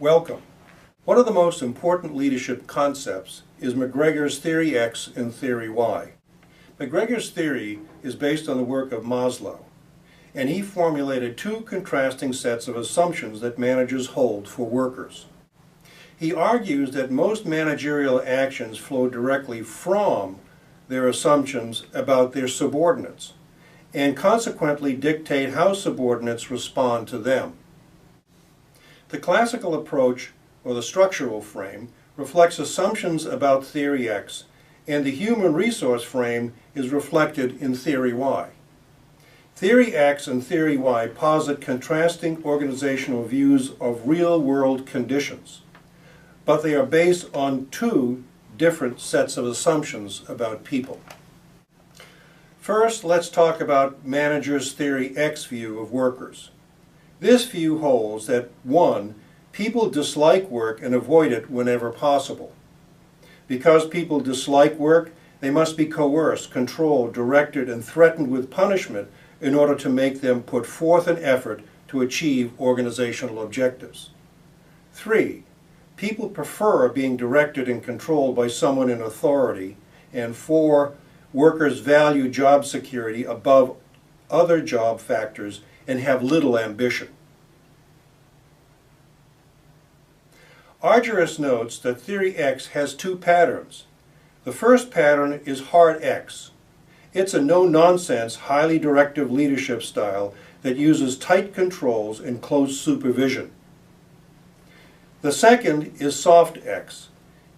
Welcome. One of the most important leadership concepts is McGregor's Theory X and Theory Y. McGregor's theory is based on the work of Maslow, and he formulated two contrasting sets of assumptions that managers hold for workers. He argues that most managerial actions flow directly from their assumptions about their subordinates, and consequently dictate how subordinates respond to them. The classical approach, or the structural frame, reflects assumptions about Theory X, and the human resource frame is reflected in Theory Y. Theory X and Theory Y posit contrasting organizational views of real-world conditions, but they are based on two different sets of assumptions about people. First, let's talk about managers' Theory X view of workers. This view holds that 1. People dislike work and avoid it whenever possible. Because people dislike work, they must be coerced, controlled, directed, and threatened with punishment in order to make them put forth an effort to achieve organizational objectives. 3. People prefer being directed and controlled by someone in authority. And 4. Workers value job security above other job factors and have little ambition. Argyris notes that Theory X has two patterns. The first pattern is Hard X. It's a no-nonsense, highly directive leadership style that uses tight controls and close supervision. The second is Soft X.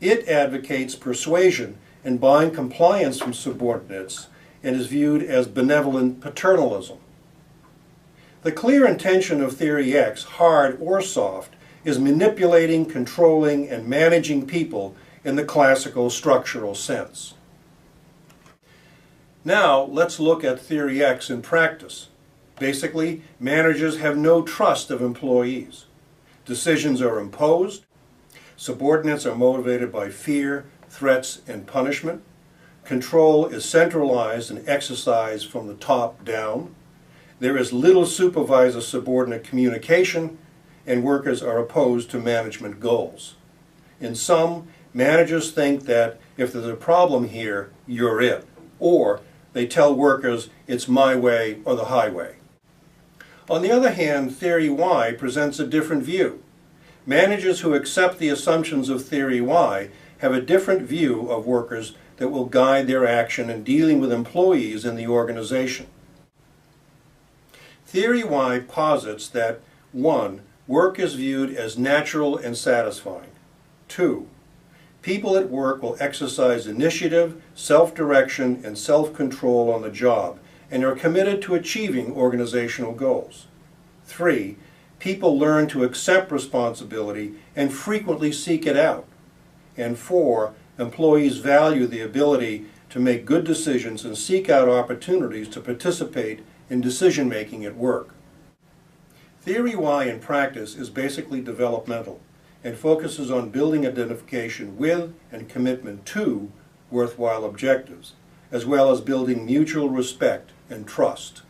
It advocates persuasion and buying compliance from subordinates and is viewed as benevolent paternalism. The clear intention of Theory X, hard or soft, is manipulating, controlling, and managing people in the classical structural sense. Now, let's look at Theory X in practice. Basically, managers have no trust of employees. Decisions are imposed. Subordinates are motivated by fear, threats, and punishment. Control is centralized and exercised from the top down. There is little supervisor-subordinate communication, and workers are opposed to management goals. In sum, managers think that if there's a problem here, you're it. Or they tell workers, it's my way or the highway. On the other hand, Theory Y presents a different view. Managers who accept the assumptions of Theory Y have a different view of workers that will guide their action in dealing with employees in the organization. Theory Y posits that 1. Work is viewed as natural and satisfying. 2. People at work will exercise initiative, self-direction, and self-control on the job and are committed to achieving organizational goals. 3. People learn to accept responsibility and frequently seek it out. And 4. Employees value the ability to make good decisions and seek out opportunities to participate in decision-making at work. Theory Y in practice is basically developmental and focuses on building identification with and commitment to worthwhile objectives, as well as building mutual respect and trust.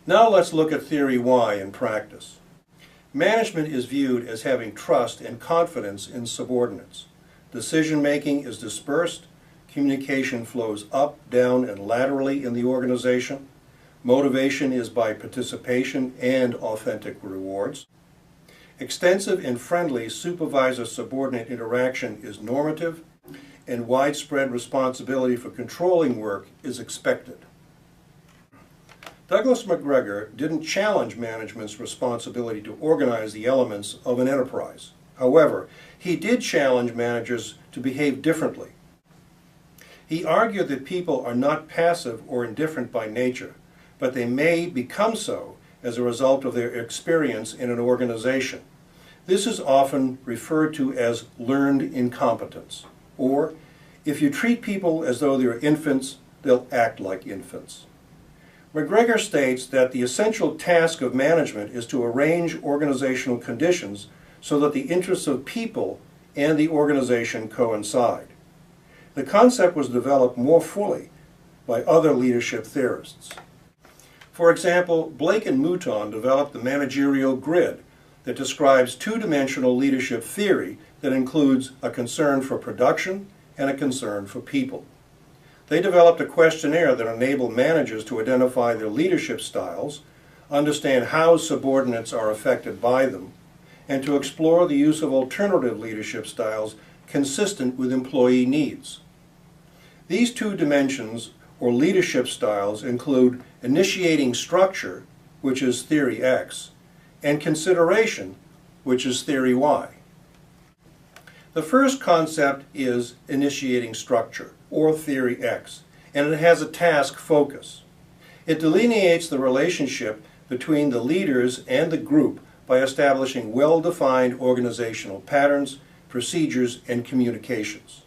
Now let's look at Theory Y in practice. Management is viewed as having trust and confidence in subordinates. Decision-making is dispersed, communication flows up, down, and laterally in the organization. Motivation is by participation and authentic rewards. Extensive and friendly supervisor-subordinate interaction is normative, and widespread responsibility for controlling work is expected. Douglas McGregor didn't challenge management's responsibility to organize the elements of an enterprise. However, he did challenge managers to behave differently. He argued that people are not passive or indifferent by nature, but they may become so as a result of their experience in an organization. This is often referred to as learned incompetence, or if you treat people as though they're infants, they'll act like infants. McGregor states that the essential task of management is to arrange organizational conditions so that the interests of people and the organization coincide. The concept was developed more fully by other leadership theorists. For example, Blake and Mouton developed the managerial grid, that describes two-dimensional leadership theory that includes a concern for production and a concern for people. They developed a questionnaire that enabled managers to identify their leadership styles, understand how subordinates are affected by them, and to explore the use of alternative leadership styles consistent with employee needs. These two dimensions, or leadership styles, include initiating structure, which is theory X, and consideration, which is theory Y. The first concept is initiating structure, or theory X, and it has a task focus. It delineates the relationship between the leaders and the group by establishing well-defined organizational patterns, procedures, and communications.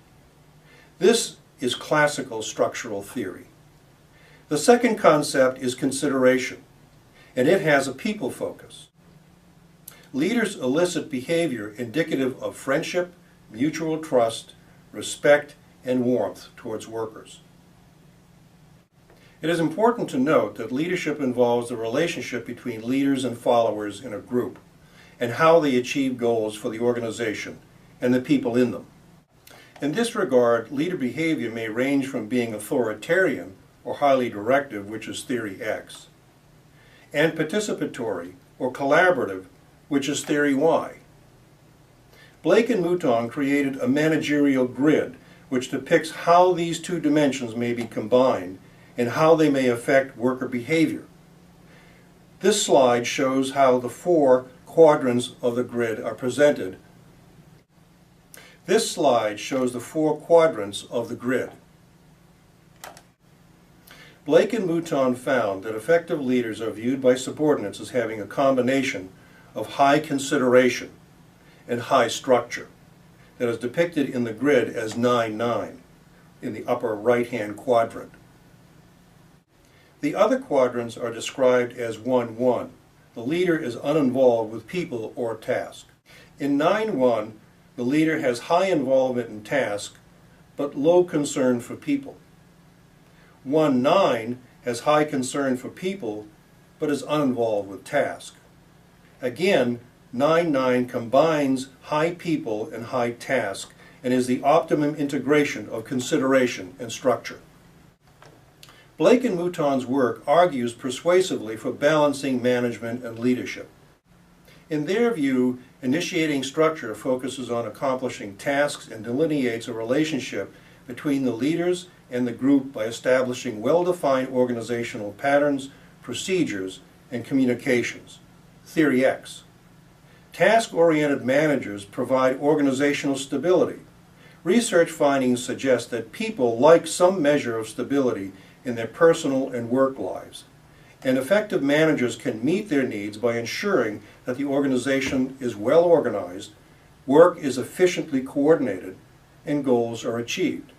This is classical structural theory. The second concept is consideration, and it has a people focus. Leaders elicit behavior indicative of friendship, mutual trust, respect, and warmth towards workers. It is important to note that leadership involves the relationship between leaders and followers in a group, and how they achieve goals for the organization and the people in them. In this regard, leader behavior may range from being authoritarian or highly directive, which is theory X, and participatory or collaborative, which is theory Y. Blake and Mouton created a managerial grid which depicts how these two dimensions may be combined and how they may affect worker behavior. This slide shows how the four quadrants of the grid are presented. This slide shows the four quadrants of the grid. Blake and Mouton found that effective leaders are viewed by subordinates as having a combination of high consideration and high structure that is depicted in the grid as 9-9 in the upper right-hand quadrant. The other quadrants are described as 1-1. The leader is uninvolved with people or task. In 9-1, the leader has high involvement in task, but low concern for people. 1-9 has high concern for people, but is uninvolved with task. Again, 9-9 combines high people and high task and is the optimum integration of consideration and structure. Blake and Mouton's work argues persuasively for balancing management and leadership. In their view, initiating structure focuses on accomplishing tasks and delineates a relationship between the leaders and the group by establishing well-defined organizational patterns, procedures, and communications. Theory X. Task-oriented managers provide organizational stability. Research findings suggest that people like some measure of stability in their personal and work lives, and effective managers can meet their needs by ensuring that the organization is well organized, work is efficiently coordinated, and goals are achieved.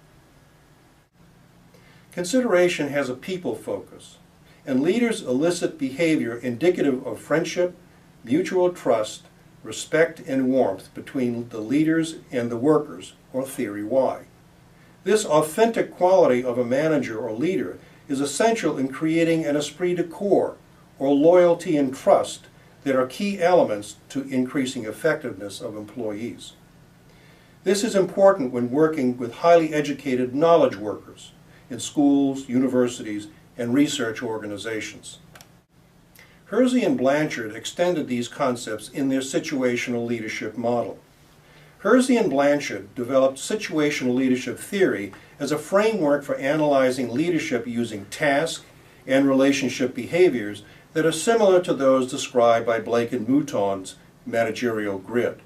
Consideration has a people focus, and leaders elicit behavior indicative of friendship, mutual trust, respect, and warmth between the leaders and the workers, or theory Y. This authentic quality of a manager or leader is essential in creating an esprit de corps, or loyalty and trust, that are key elements to increasing effectiveness of employees. This is important when working with highly educated knowledge workers in schools, universities, and research organizations. Hersey and Blanchard extended these concepts in their situational leadership model. Hersey and Blanchard developed situational leadership theory as a framework for analyzing leadership using task and relationship behaviors that are similar to those described by Blake and Mouton's managerial grid.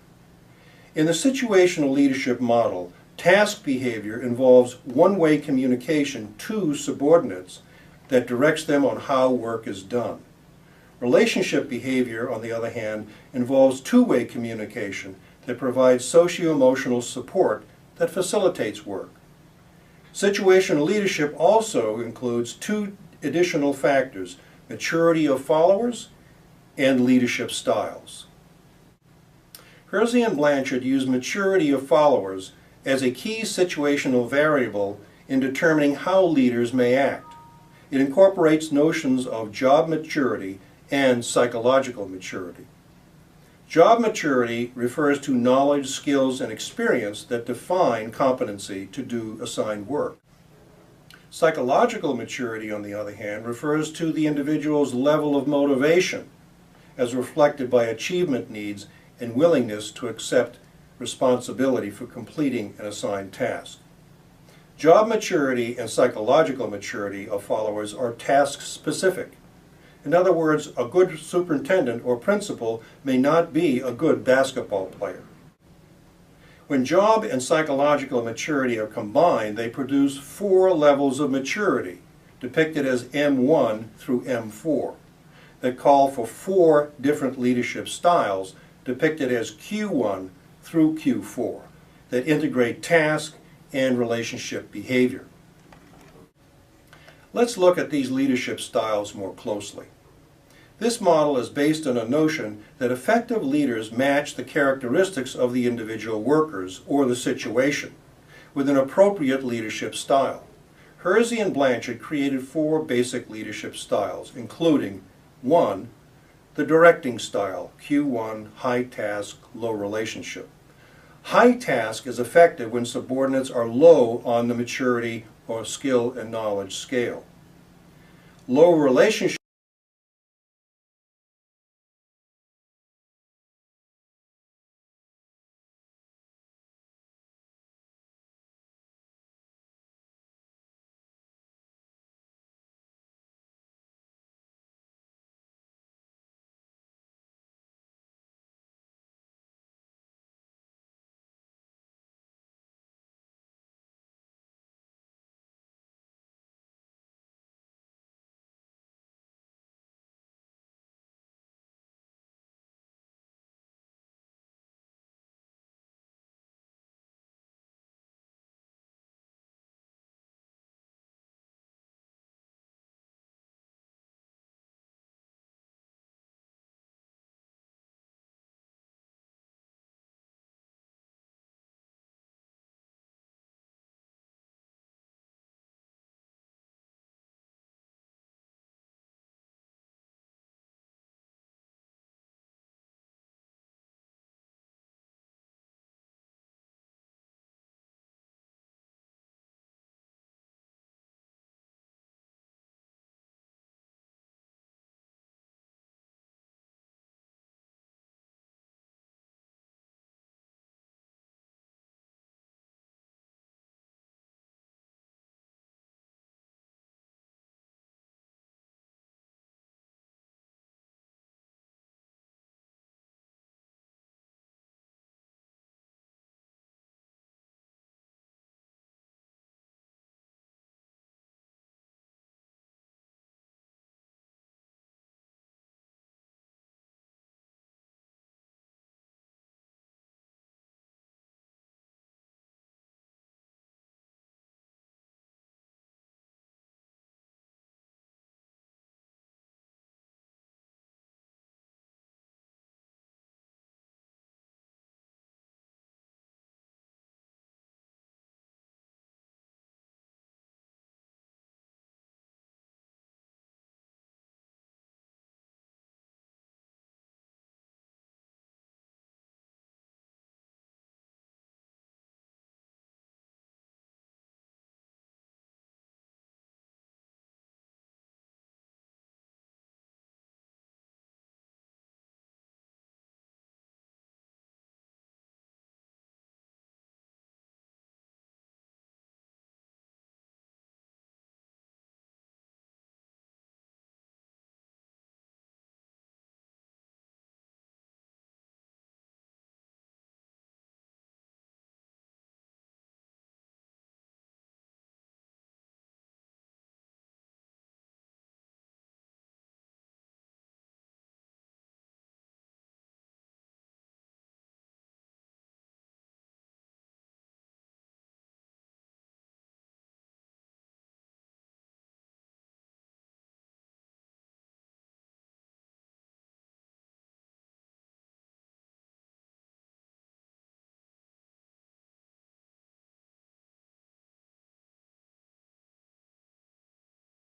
In the situational leadership model, task behavior involves one-way communication to subordinates that directs them on how work is done. Relationship behavior, on the other hand, involves two-way communication that provides socio-emotional support that facilitates work. Situational leadership also includes two additional factors: maturity of followers and leadership styles. Hersey and Blanchard use maturity of followers as a key situational variable in determining how leaders may act. It incorporates notions of job maturity and psychological maturity. Job maturity refers to knowledge, skills, and experience that define competency to do assigned work. Psychological maturity, on the other hand, refers to the individual's level of motivation as reflected by achievement needs and willingness to accept responsibility for completing an assigned task. Job maturity and psychological maturity of followers are task-specific. In other words, a good superintendent or principal may not be a good basketball player. When job and psychological maturity are combined, they produce 4 levels of maturity, depicted as M1 through M4, that call for 4 different leadership styles, depicted as Q1 through Q4, that integrate task and relationship behavior. Let's look at these leadership styles more closely. This model is based on a notion that effective leaders match the characteristics of the individual workers or the situation with an appropriate leadership style. Hersey and Blanchard created 4 basic leadership styles, including 1. The directing style, Q1, high task, low relationship. High task is effective when subordinates are low on the maturity or skill and knowledge scale. Low relationship